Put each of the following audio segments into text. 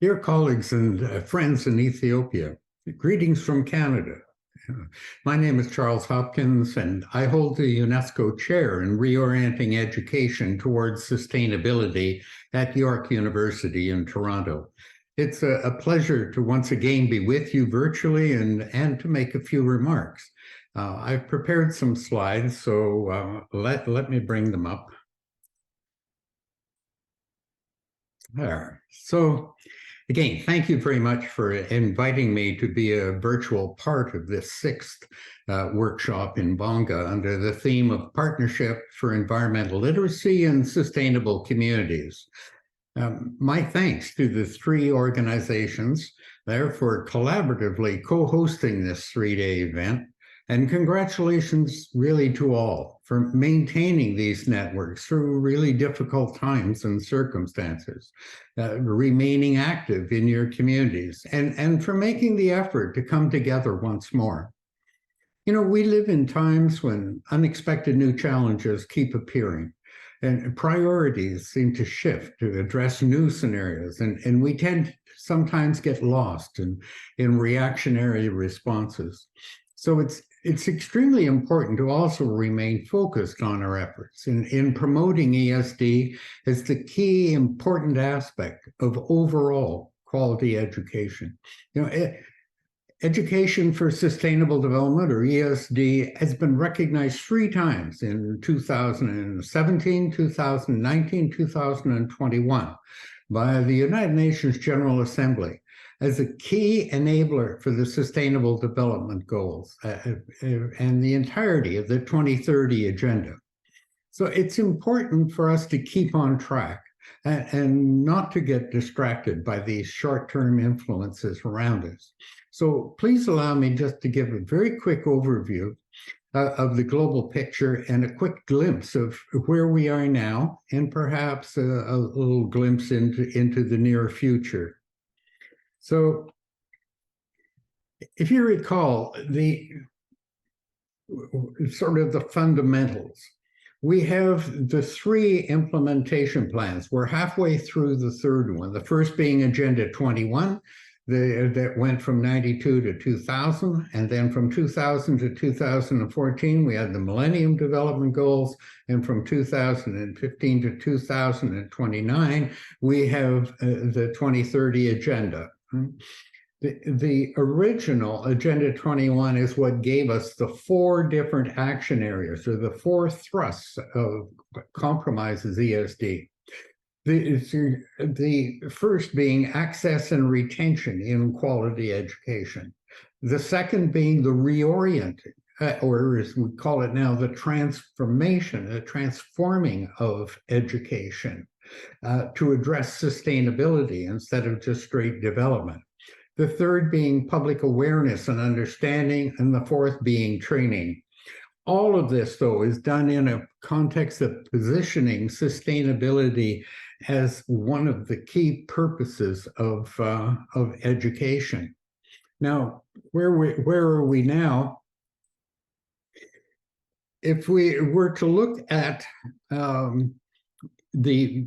Dear colleagues and friends in Ethiopia, greetings from Canada. My name is Charles Hopkins, and I hold the UNESCO Chair in Reorienting Education towards Sustainability at York University in Toronto. It's a pleasure to once again be with you virtually and to make a few remarks. I've prepared some slides, so let me bring them up. There. So, again, thank you very much for inviting me to be a virtual part of this sixth workshop in Bonga under the theme of Partnership for Environmental Literacy and Sustainable Communities. My thanks to the three organizations there for collaboratively co-hosting this three-day event. And congratulations really to all for maintaining these networks through really difficult times and circumstances, remaining active in your communities, and for making the effort to come together once more. You know, we live in times when unexpected new challenges keep appearing, and priorities seem to shift to address new scenarios, and we tend to sometimes get lost in reactionary responses. So it's extremely important to also remain focused on our efforts in promoting ESD as the key important aspect of overall quality education. You know, Education for Sustainable Development, or ESD, has been recognized 3 times in 2017, 2019, 2021 by the United Nations General Assembly as a key enabler for the Sustainable Development Goals and the entirety of the 2030 Agenda. So it's important for us to keep on track and not to get distracted by these short-term influences around us. So please allow me just to give a very quick overview of the global picture and a quick glimpse of where we are now, and perhaps a little glimpse into the near future. So if you recall the sort of the fundamentals, we have the 3 implementation plans. We're halfway through the third one, the first being Agenda 21, that went from 92 to 2000, and then from 2000 to 2014, we had the Millennium Development Goals, and from 2015 to 2029, we have the 2030 Agenda. The original Agenda 21 is what gave us the 4 different action areas, or the 4 thrusts of compromises ESD. The first being access and retention in quality education. The second being the reorienting, or as we call it now, the transformation, the transforming of education to address sustainability instead of just straight development. The third being public awareness and understanding, and the fourth being training. All of this, though, is done in a context of positioning sustainability as one of the key purposes of education. Now, where are we now? If we were to look at the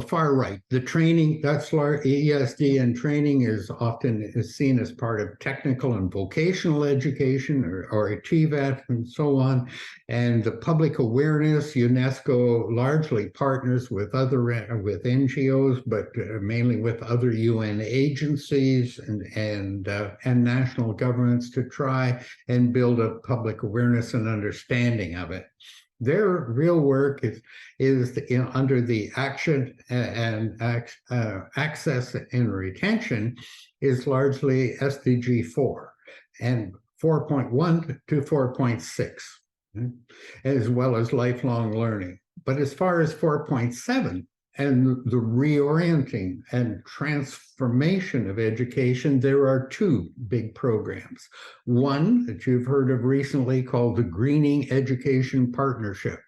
far right, the training, that's ESD, and training is often seen as part of technical and vocational education, or TVET and so on. And the public awareness, UNESCO largely partners with NGOs, but mainly with other UN agencies and national governments to try and build up public awareness and understanding of it. Their real work is under the action and access and retention is largely SDG 4 and 4.1 to 4.6, as well as lifelong learning. But as far as 4.7 and the reorienting and transformation of education, there are 2 big programs. One that you've heard of recently called the Greening Education Partnership.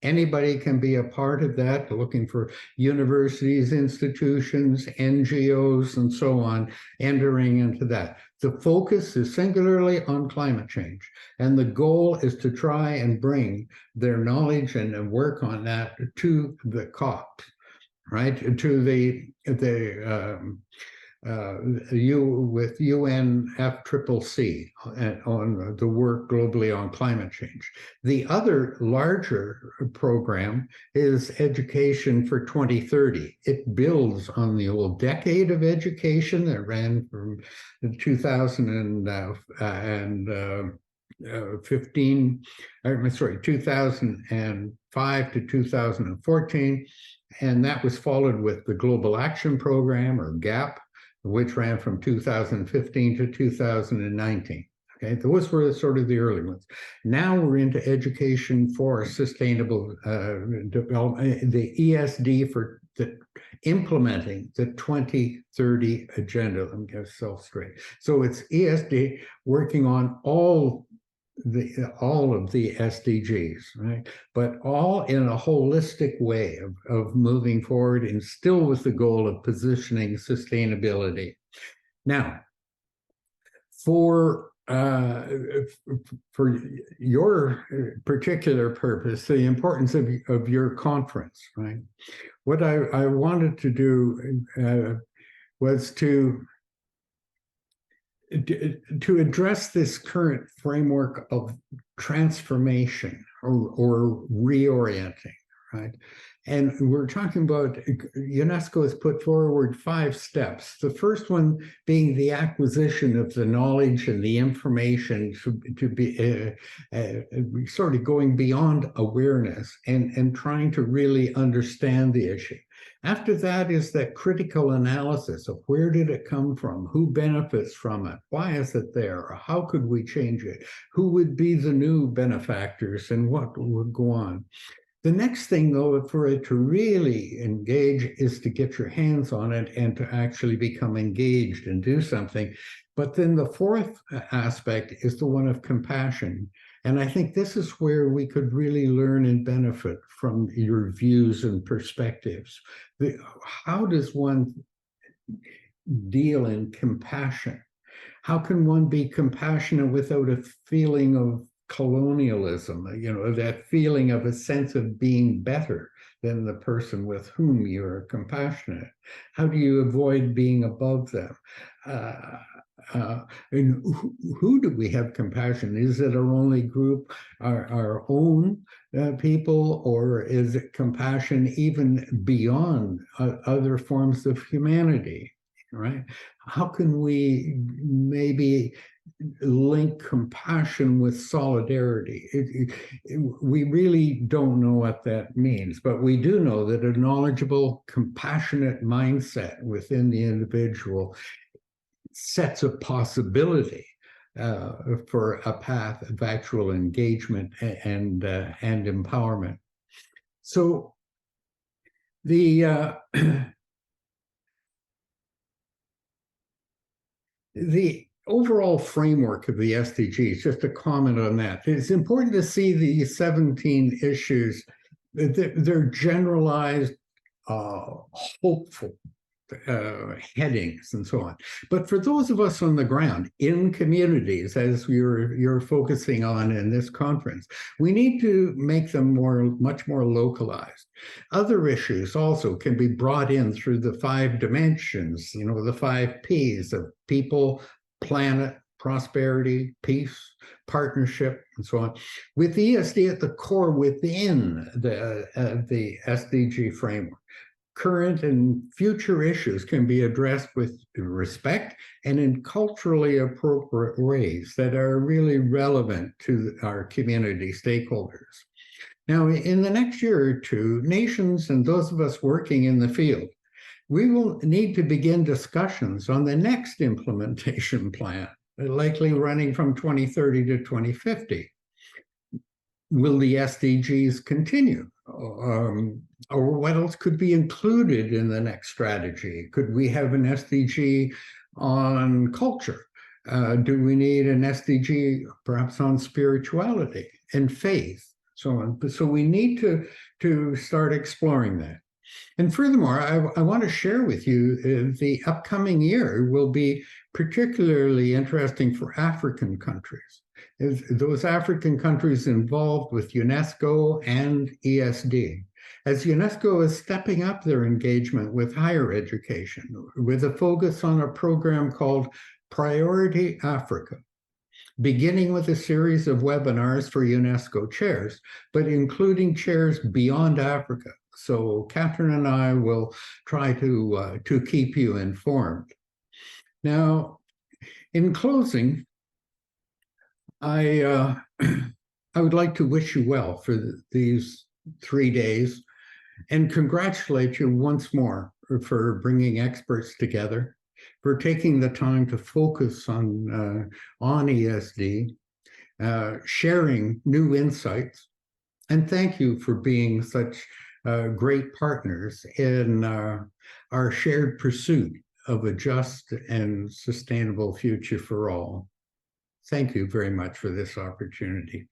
Anybody can be a part of that, looking for universities, institutions, NGOs, and so on, entering into that. The focus is singularly on climate change, and the goal is to try and bring their knowledge and work on that to the COP. right, to the with UNFCCC on the work globally on climate change. The other larger program is Education for 2030. It builds on the old decade of education that ran from 2005 to 2014, and that was followed with the Global Action Program, or GAP, which ran from 2015 to 2019. Okay, those were sort of the early ones. Now we're into Education for Sustainable Development, the ESD for implementing the 2030 agenda. Let me get myself straight. So it's ESD working on all of the SDGs, right? But all in a holistic way of moving forward, and still with the goal of positioning sustainability. Now, for your particular purpose, the importance of your conference, right? What I wanted to do was to address this current framework of transformation or reorienting, right? And we're talking about, UNESCO has put forward 5 steps. The first one being the acquisition of the knowledge and the information to be sort of going beyond awareness and trying to really understand the issue. After that is that critical analysis of where did it come from, who benefits from it, why is it there, how could we change it, who would be the new benefactors, and what would go on. The next thing, though, for it to really engage is to get your hands on it and to actually become engaged and do something. But then the fourth aspect is the one of compassion. And I think this is where we could really learn and benefit from your views and perspectives. How does one deal in compassion? How can one be compassionate without a feeling of colonialism, that feeling of a sense of being better than the person with whom you're compassionate? How do you avoid being above them? And who do we have compassion? Is it our only group, our own people, or is it compassion even beyond other forms of humanity, right? How can we maybe link compassion with solidarity? We really don't know what that means, but we do know that a knowledgeable, compassionate mindset within the individual sets a possibility for a path of actual engagement and empowerment. So the overall framework of the SDGs, just to comment on that, it's important to see the 17 issues. They're generalized, hopeful headings and so on. But for those of us on the ground in communities, as you're focusing on in this conference, we need to make them much more localized. Other issues also can be brought in through the 5 dimensions, the 5 Ps of people, planet, prosperity, peace, partnership, and so on, with ESD at the core within the SDG framework. Current and future issues can be addressed with respect and in culturally appropriate ways that are really relevant to our community stakeholders. Now, in the next year or two, nations and those of us working in the field, we will need to begin discussions on the next implementation plan, likely running from 2030 to 2050. Will the SDGs continue? Or what else could be included in the next strategy? Could we have an SDG on culture? Do we need an SDG perhaps on spirituality and faith, so on? So we need to start exploring that. And furthermore, I want to share with you the upcoming year will be particularly interesting for African countries. Those African countries involved with UNESCO and ESD. as UNESCO is stepping up their engagement with higher education with a focus on a program called Priority Africa, beginning with a series of webinars for UNESCO chairs, but including chairs beyond Africa. So Catherine and I will try to keep you informed. Now, in closing, I would like to wish you well for these 3 days and congratulate you once more for bringing experts together, for taking the time to focus on ESD, sharing new insights, and thank you for being such great partners in our shared pursuit of a just and sustainable future for all. Thank you very much for this opportunity.